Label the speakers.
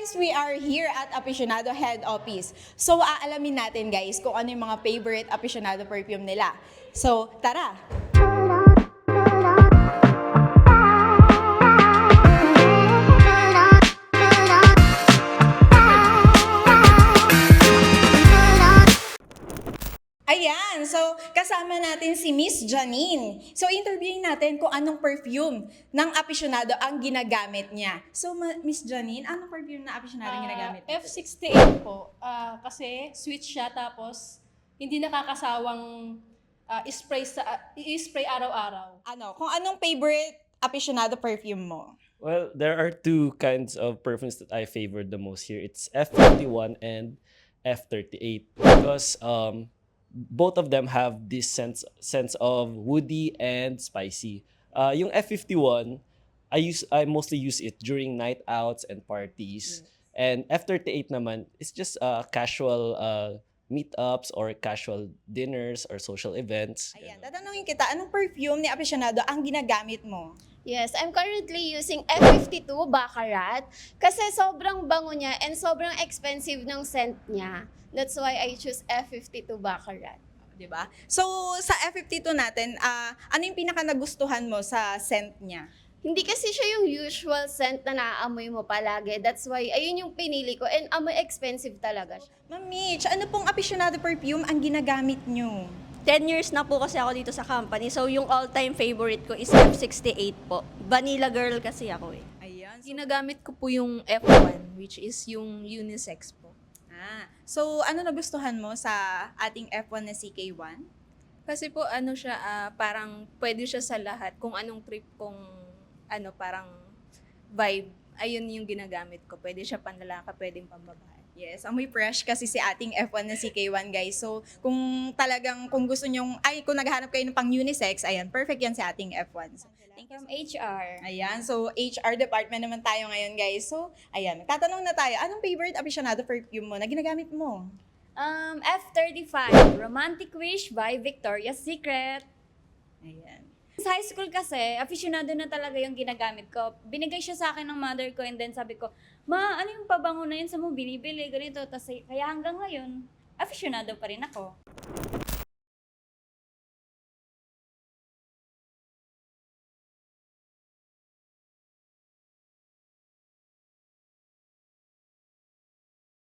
Speaker 1: guys, we are here at Aficionado Head Office. So, aalamin natin guys kung ano yung mga favorite Aficionado perfume nila. So, tara! Ayan, so kasama natin si Miss Janine. So interviewin natin kung anong perfume ng aficionado ang ginagamit niya. So Miss Janine, anong perfume na aficionado ang ginagamit niya?
Speaker 2: F68 po. Kasi sweet siya tapos hindi nakakasawang i-spray araw-araw.
Speaker 1: Kung anong favorite aficionado perfume mo?
Speaker 3: Well, there are two kinds of perfumes that I favor the most here. It's F51 and F38 because both of them have this sense of woody and spicy. Yung F51, I mostly use it during night outs and parties. Yes. And F38 naman, it's just casual meetups or casual dinners or social events.
Speaker 1: Ayan, tatanungin kita, anong perfume ni aficionado ang ginagamit mo?
Speaker 4: Yes, I'm currently using F52 Baccarat kasi sobrang bango niya and sobrang expensive ng scent niya. That's why I choose F52 Baccarat.
Speaker 1: Diba? So, sa F52 natin, ano yung pinaka nagustuhan mo sa scent niya?
Speaker 4: Hindi kasi siya yung usual scent na naaamoy mo palagi. That's why, ayun yung pinili ko. And amoy expensive talaga siya.
Speaker 1: Ma'am Mitch, ano pong aficionado perfume ang ginagamit nyo?
Speaker 5: 10 years na po kasi ako dito sa company. So, yung all-time favorite ko is F68 po. Vanilla girl kasi ako eh.
Speaker 1: Ayan.
Speaker 2: Ginagamit ko po yung F1, which is yung unisex po.
Speaker 1: So ano nagustuhan mo sa ating F1 na CK1?
Speaker 2: Kasi po siya, parang pwede siya sa lahat. Kung anong trip, kung parang vibe, ayun yung ginagamit ko. Pwede siya panlalaki, pwedeng pambabae.
Speaker 1: Yes, amoy fresh kasi si ating F1 na CK1 guys. So kung gusto nyong, kung naghahanap kayo ng pang unisex, ayan, perfect yan si ating F1. So, thank you.
Speaker 4: From HR.
Speaker 1: Ayan, so HR department naman tayo ngayon guys. So ayan, magtatanong na tayo, anong favorite aficionado perfume mo na ginagamit mo?
Speaker 6: F35, Romantic Wish by Victoria's Secret.
Speaker 1: Ayan.
Speaker 6: Sa high school kasi, aficionado na talaga yung ginagamit ko. Binigay siya sa akin ng mother ko and then sabi ko, Ma, ano yung pabango na yun sa mo? Binibili, ganito. Kaya hanggang ngayon, aficionado pa rin ako.